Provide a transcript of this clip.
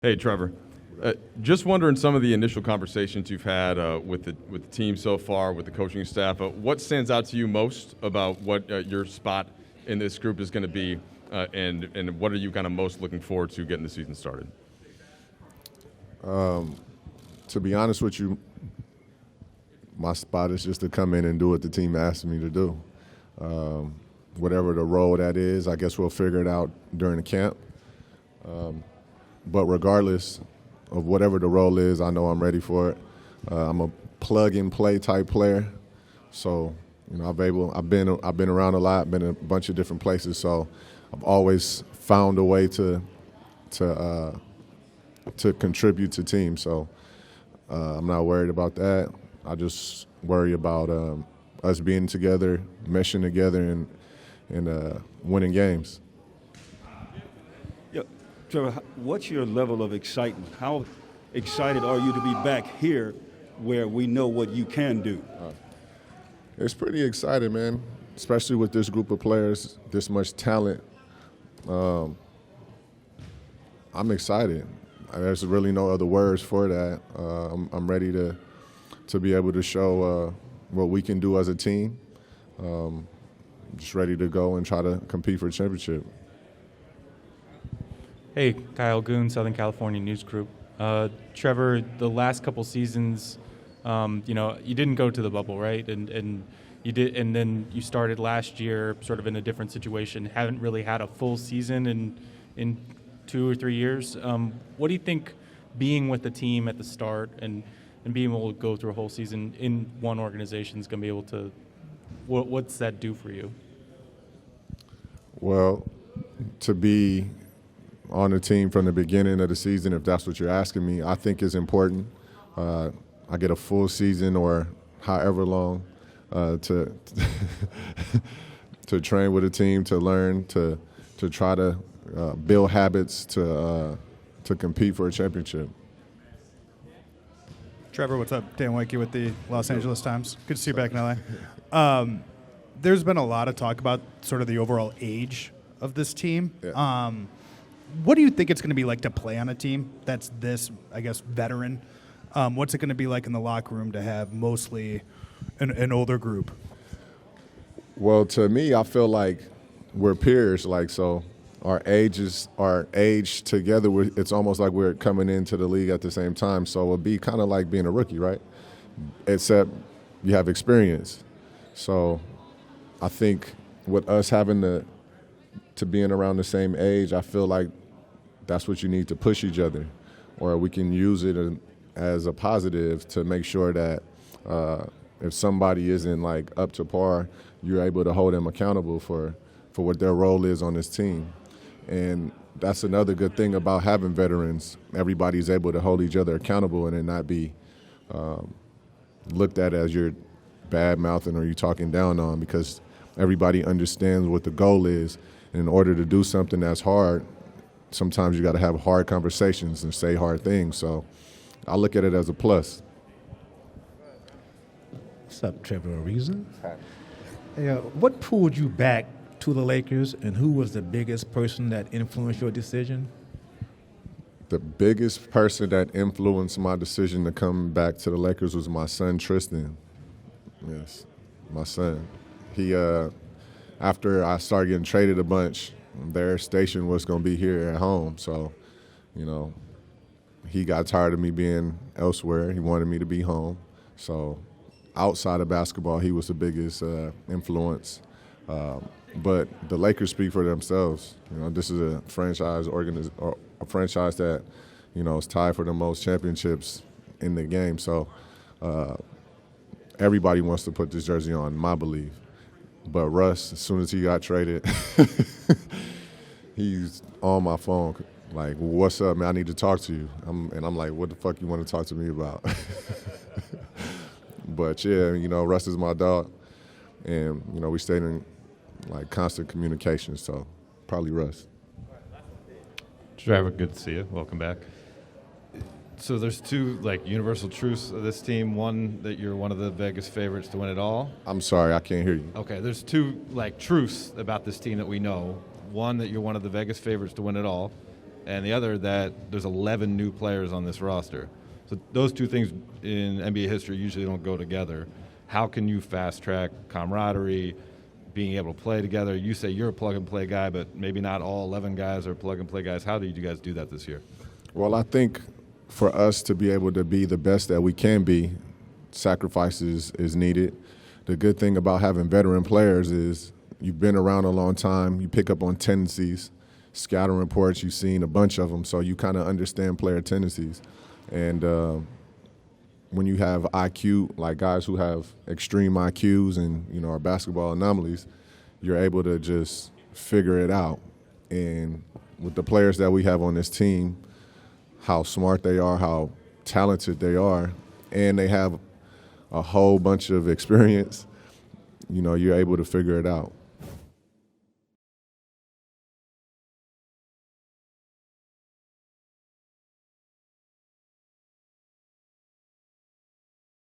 Hey, Trevor. Just wondering some of the initial conversations you've had with the team so far, with the coaching staff. What stands out to you most about what your spot in this group is going to be, and what are you kind of most looking forward to getting the season started? To be honest with you, my spot is just to come in and do what the team asked me to do. Whatever the role that is, I guess we'll figure it out during the camp. But regardless of whatever the role is, I know I'm ready for it. I'm a plug-and-play type player, so I've been around a lot, been in a bunch of different places, so I've always found a way to contribute to teams. So I'm not worried about that. I just worry about us being together, meshing together, and winning games. Yeah, Trevor, what's your level of excitement? How excited are you to be back here where we know what you can do? It's pretty exciting, man, especially with this group of players, this much talent. I'm excited. There's really no other words for that. I'm ready to be able to show what we can do as a team. Just ready to go and try to compete for a championship. Hey, Kyle Goon, Southern California News Group. Trevor, the last couple seasons, you didn't go to the bubble, right? And you did, and then you started last year sort of in a different situation. Haven't really had a full season in 2 or 3 years. What do you think being with the team at the start and being able to go through a whole season in one organization is going to be able to? What's that do for you? Well, to be on the team from the beginning of the season, if that's what you're asking me, I think is important. I get a full season or however long to to train with a team, to learn, to try to build habits, to compete for a championship. Trevor, what's up? Dan Wakey with the Los Angeles Times. Good to see you back in LA. There's been a lot of talk about sort of the overall age of this team. Yeah. What do you think it's going to be like to play on a team that's this, I guess, veteran? What's it going to be like in the locker room to have mostly an older group? Well, to me, I feel like we're peers. So our age together. It's almost like we're coming into the league at the same time. So it'll be kind of like being a rookie, right? Except you have experience. So I think with us having to being around the same age, I feel like that's what you need to push each other, or we can use it as a positive to make sure that if somebody isn't like up to par, you're able to hold them accountable for what their role is on this team. And that's another good thing about having veterans. Everybody's able to hold each other accountable and then not be looked at as you're bad-mouthing or you're talking down on, because everybody understands what the goal is. And in order to do something that's hard, sometimes you got to have hard conversations and say hard things. So I look at it as a plus. What's up, Trevor Ariza? Hey, what pulled you back to the Lakers, and who was the biggest person that influenced your decision? The biggest person that influenced my decision to come back to the Lakers was my son, Tristan. Yes, my son. He, after I started getting traded a bunch, their station was going to be here at home. So, he got tired of me being elsewhere. He wanted me to be home. So outside of basketball, he was the biggest influence. But the Lakers speak for themselves. This is a franchise a franchise that, is tied for the most championships in the game. So everybody wants to put this jersey on, my belief. But Russ, as soon as he got traded, he's on my phone, like, "What's up, man? I need to talk to you." I'm like, "What the fuck you want to talk to me about?" But yeah, Russ is my dog, and we stayed in like constant communication. So probably Russ. Trevor, good to see you. Welcome back. So there's two universal truths of this team. One, that you're one of the Vegas favorites to win it all. I'm sorry, I can't hear you. Okay, there's two truths about this team that we know. One, that you're one of the Vegas favorites to win it all, and the other that there's 11 new players on this roster. So those two things in NBA history usually don't go together. How can you fast track camaraderie, being able to play together? You say you're a plug-and-play guy, but maybe not all 11 guys are plug-and-play guys. How did you guys do that this year? Well, I think for us to be able to be the best that we can be, sacrifices is needed. The good thing about having veteran players is you've been around a long time, you pick up on tendencies, scouting reports, you've seen a bunch of them, so you kind of understand player tendencies. And when you have IQ, like guys who have extreme IQs and, you know, are basketball anomalies, you're able to just figure it out. And with the players that we have on this team, how smart they are, how talented they are, and they have a whole bunch of experience, you know, you're able to figure it out.